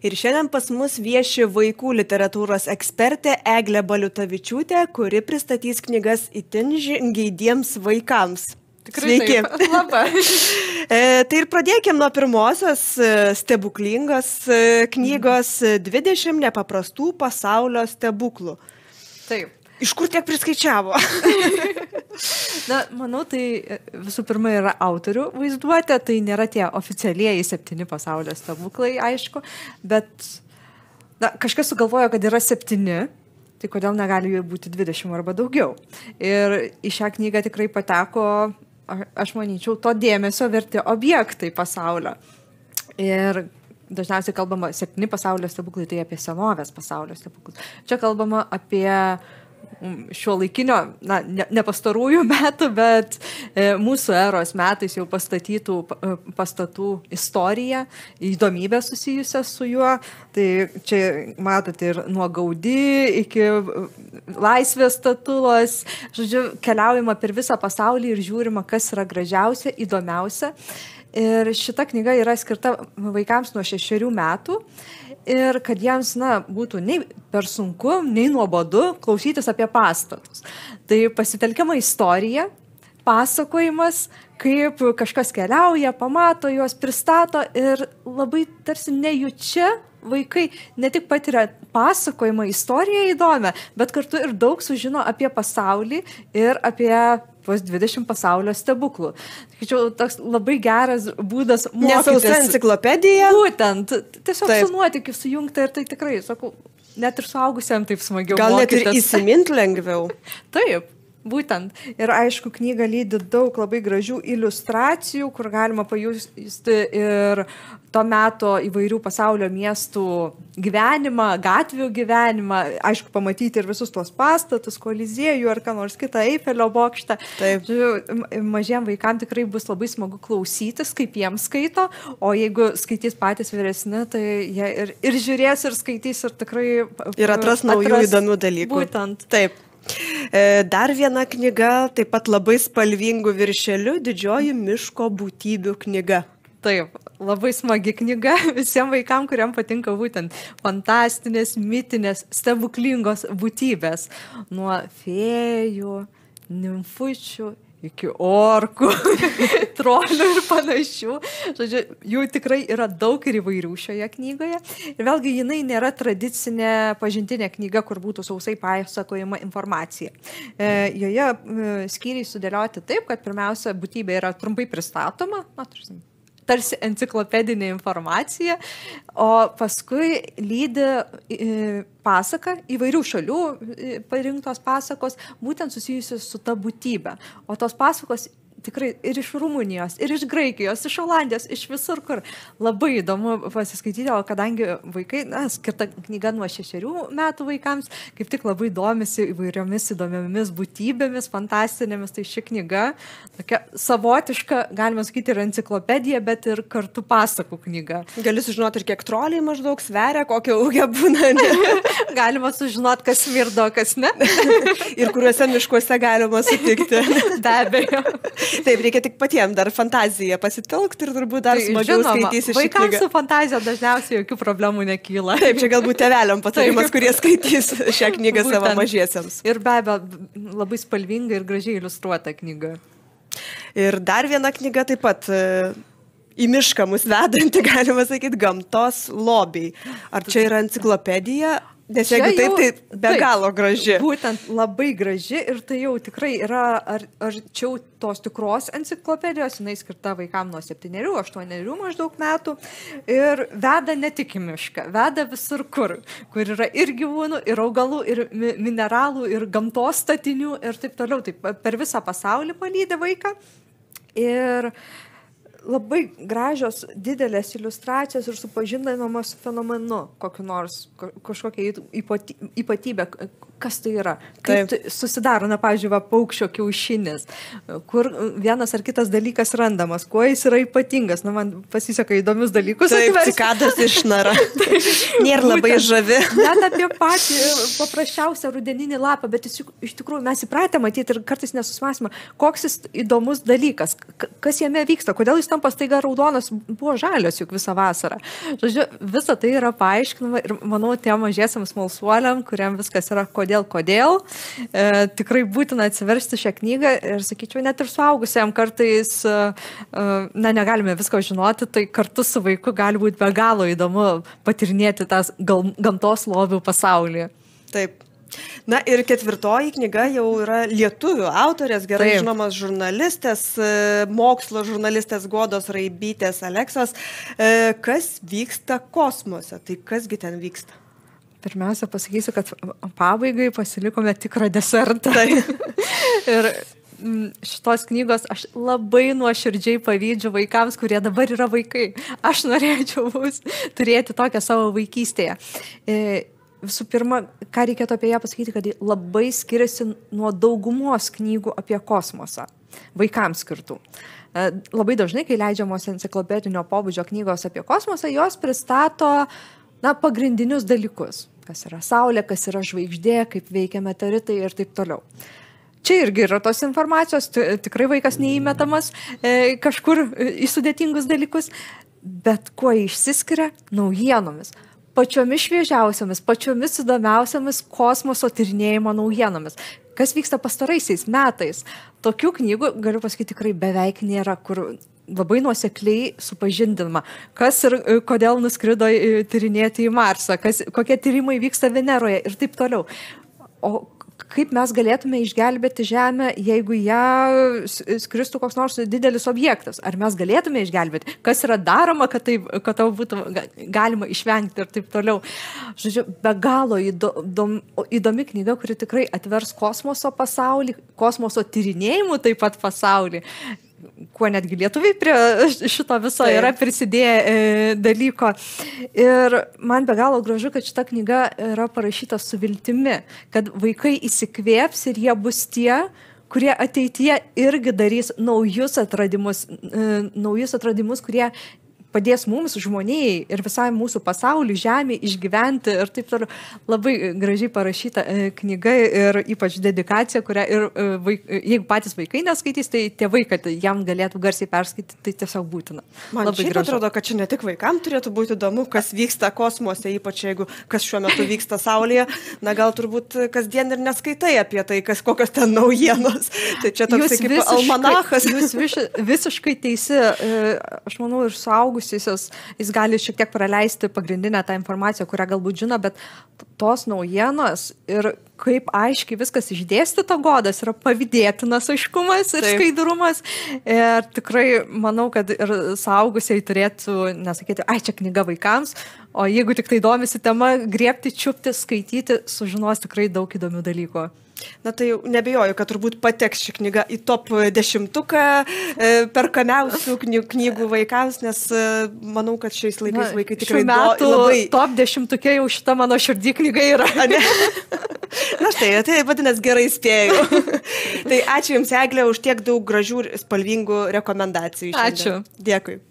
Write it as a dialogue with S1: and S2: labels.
S1: Ir šiandien pas mus vieši vaikų literatūros ekspertė Eglė Baliutavičiūtė, kuri pristatys knygas itin žingeidiems vaikams.
S2: Tikrai
S1: Sveiki.
S2: Labai.
S1: Tai ir pradėkime nuo pirmosios stebuklingos knygos 20 nepaprastų pasaulio stebuklų.
S2: Taip.
S1: Iš kur tiek priskaičiavo?
S2: Na, manau, tai visų pirma yra autorių vaizduotė, tai nėra tie oficialieji 7 pasaulio stebuklai, aišku, bet kažkas sugalvojo, kad yra 7, tai kodėl negali jų būti 20 arba daugiau. Ir į šią knygą tikrai pateko, aš manyčiau, to dėmesio verti objektai pasaulio. Ir dažniausiai kalbama 7 pasaulio stebuklai, tai apie senovės pasaulio stebuklus. Čia kalbama apie šiuolaikinio, ne pastarųjų metų, bet mūsų eros metais jau pastatytų pastatų istoriją, įdomybę susijusią su juo. Tai čia matote ir nuo Gaudi iki Laisvės statulos. Žodžiu, keliaujama per visą pasaulį ir žiūrima, kas yra gražiausia, įdomiausia. Ir šita knyga yra skirta vaikams nuo 6 metų. Ir kad jiems būtų nei per sunku, nei nuobodu klausytis apie pastatus. Tai pasitelkiama istorija, pasakojimas, kaip kažkas keliauja, pamato, juos pristato ir labai tarsi nejučia vaikai ne tik patiria pasakojimą, istoriją įdomią, bet kartu ir daug sužino apie pasaulį ir apie tuos 20 pasaulio stebuklų. Tačiau toks labai geras būdas mokytis.
S1: Nesausa enciklopedija.
S2: Būtent, tiesiog su nuotykiu sujungta ir tai tikrai, sakau, net ir suaugusiam taip smagiau
S1: Gal
S2: mokytis.
S1: net ir įsimint lengviau.
S2: Taip. Būtent. Ir aišku, knyga lydi daug labai gražių iliustracijų, kur galima pajusti ir to meto įvairių pasaulio miestų gyvenimą, gatvių gyvenimą, aišku, pamatyti ir visus tos pastatus, Koliziejų ar ką nors kitą, Eifelio bokštą.
S1: Taip.
S2: Mažiem vaikam tikrai bus labai smagu klausytis, kaip jiems skaito, o jeigu skaitys patys vyresni, tai jie ir žiūrės, ir skaitys, ir tikrai
S1: ir atras naujų įdomių dalykų.
S2: Būtent.
S1: Taip. Dar viena knyga, taip pat labai spalvingų viršelių, Didžioji miško būtybių knyga.
S2: Taip, labai smagi knyga visiems vaikams, kuriam patinka būtent fantastinės, mitinės, stebuklingos būtybės. Nuo fėjų, nimfučių iki orkų, trolių ir panašių. Žodžiu, jų tikrai yra daug ir įvairių šioje knygoje. Ir vėlgi, jinai nėra tradicinė pažintinė knyga, kur būtų sausai pasakojama informacija. Joje skyriai sudėlioti taip, kad pirmiausia, būtybė yra trumpai pristatoma, tarsi enciklopedinė informacija, o paskui lydi pasaka įvairių šalių parinktos pasakos, būtent susijusios su ta būtybe. O tos pasakos tikrai ir iš Rumunijos, ir iš Graikijos, iš Olandijos, iš visur, kur labai įdomu pasiskaityti, o kadangi vaikai, skirta knyga nuo 6 metų vaikams, kaip tik labai domisi įvairiomis įdomiomis būtybėmis, fantastinėmis, tai ši knyga tokia savotiška, galima sakyti, ir enciklopedija, bet ir kartu pasakų knyga.
S1: Gali sužinoti ir kiek troliai maždaug sveria, kokio ūgio būna.
S2: Galima sužinoti, kas smirdo, kas ne.
S1: Ir kuriuose miškuose galima sutikti.
S2: Be abejo.
S1: Taip, reikia tik patiems dar fantaziją pasitelkti ir turbūt dar smagiau skaitysi šį knygą.
S2: Vaikams su fantazija dažniausiai jokių problemų nekyla.
S1: Taip, čia galbūt tėveliam patarimas, kurie skaitys šią knygą savo mažiesiems.
S2: Ir be abejo, labai spalvinga ir gražiai iliustruota knyga.
S1: Ir dar viena knyga taip pat į mišką mus vedanti, galima sakyti, Gamtos lobiai. Ar čia yra enciklopedija? Nes jeigu taip, tai be galo graži.
S2: Būtent labai graži ir tai jau tikrai yra arčiau tos tikros enciklopedijos, jinai skirta vaikams nuo 7-8 maždaug metų ir veda ne tik į mišką, veda visur kur yra ir gyvūnų, ir augalų, ir mineralų, ir gamtos statinių ir taip toliau. Taip, per visą pasaulį palydi vaiką ir labai gražios didelės iliustracijos ir supažindinamos fenomenu, kokiu nors kažkokia ypatybė, kas tai yra, kaip tai susidaro, pavyzdžiui, paukščio kiaušinis, kur vienas ar kitas dalykas randamas, kuo jis yra ypatingas. Man pasiseka įdomius dalykus.
S1: Taip, cikados išnara. Nėra labai žavi.
S2: Net apie patį paprasčiausią rudeninį lapą, bet iš tikrųjų mes įpratę matyti ir kartais nesusimąstymą, koks jis įdomus dalykas, kas jame vyksta, kodėl jis tampa staiga raudonas, buvo žalios juk visą vasarą. Žodžiu, visa tai yra paaiškinama ir manau, tiem mažiesiams smalsuoliam, kuriam viskas yra kodėl. Tikrai būtina atsiversti šią knygą ir, sakyčiau, net ir suaugusiam kartais, negalime visko žinoti, tai kartu su vaiku gali būti be galo įdomu patyrinėti tas gamtos lobių pasaulį.
S1: Taip. Na ir 4 knyga jau yra lietuvių autorės, gerai žinomas žurnalistės, mokslo žurnalistės Godos Raibytės Aleksas. Kas vyksta kosmose? Tai kasgi ten vyksta?
S2: Pirmiausia, pasakysiu, kad pabaigai pasilikome tikrą desertą. Ir šitos knygos aš labai nuoširdžiai pavydžiu vaikams, kurie dabar yra vaikai. Aš norėčiau turėti tokią savo vaikystėje. Visų pirma, ką reikėtų apie ją pasakyti, kad ji labai skiriasi nuo daugumos knygų apie kosmosą, vaikams skirtų. Labai dažnai, kai leidžiamos enciklopedinio pobūdžio knygos apie kosmosą, jos pristato pagrindinius dalykus, kas yra Saulė, kas yra žvaigždė, kaip veikia meteoritai ir taip toliau. Čia irgi yra tos informacijos, tikrai vaikas neįmetamas kažkur į sudėtingus dalykus, bet kuo išsiskiria? Naujienomis. Pačiomis šviežiausiamis, pačiomis įdomiausiamis kosmoso tyrinėjimo naujienomis. Kas vyksta pastaraisiais metais? Tokių knygų, galiu pasakyti, tikrai beveik nėra, kur labai nuosekliai supažindinama, kas ir kodėl nuskrido tyrinėti į Marsą, kokie tyrimai vyksta Veneroje ir taip toliau. O kaip mes galėtume išgelbėti Žemę, jeigu ją skristų koks nors didelis objektas? Ar mes galėtume išgelbėti? Kas yra daroma, kad tau būtų galima išvengti ir taip toliau? Žodžiu, be galo įdomi knyga, kuri tikrai atvers kosmoso pasaulį, kosmoso tyrinėjimų taip pat pasaulį. Kuo netgi lietuviai prie šito viso yra prisidėję dalyko. Ir man be galo gražu, kad šita knyga yra parašyta su viltimi, kad vaikai įsikvėps ir jie bus tie, kurie ateityje irgi darys naujus atradimus, kurie padės mums, žmonijai ir visai mūsų pasauliu, žemė išgyventi ir taip toliau. Labai gražiai parašyta knyga ir ypač dedikacija, kurią ir jeigu patys vaikai neskaitys, tai tėvai, kad jam galėtų garsiai perskaityti, tai tiesiog būtina.
S1: Man šiaip atrodo, kad čia ne tik vaikam turėtų būti įdomu, kas vyksta kosmose, ypač jeigu kas šiuo metu vyksta Saulėje. Na gal turbūt kasdien ir neskaitai apie tai, kokios ten naujienos. Tai čia toks kaip almanachas.
S2: Jūs visiškai teisi. Aš manau, ir suaugusius jis gali šiek tiek praleisti pagrindinę tą informaciją, kurią galbūt žino, bet tos naujienos ir kaip aiškiai viskas išdėstyta Godos yra pavydėtinas aiškumas ir skaidrumas. Ir tikrai manau, kad ir suaugusiai turėtų nesakyti, čia knyga vaikams, o jeigu tik tai domisi tema, griebti, čiupti, skaityti, sužinos tikrai daug įdomių dalykų.
S1: Na tai nebejoju, kad turbūt pateks ši knyga į top 10 perkamiausių knygų vaikams, nes manau, kad šiais laikais vaikai tikrai labai...
S2: Top 10 jau šita mano širdį knyga yra.
S1: Na štai, tai vadinasi gerai spėjau. Tai ačiū Jums, Eglė, už tiek daug gražių ir spalvingų rekomendacijų.
S2: Ačiū.
S1: Dėkui.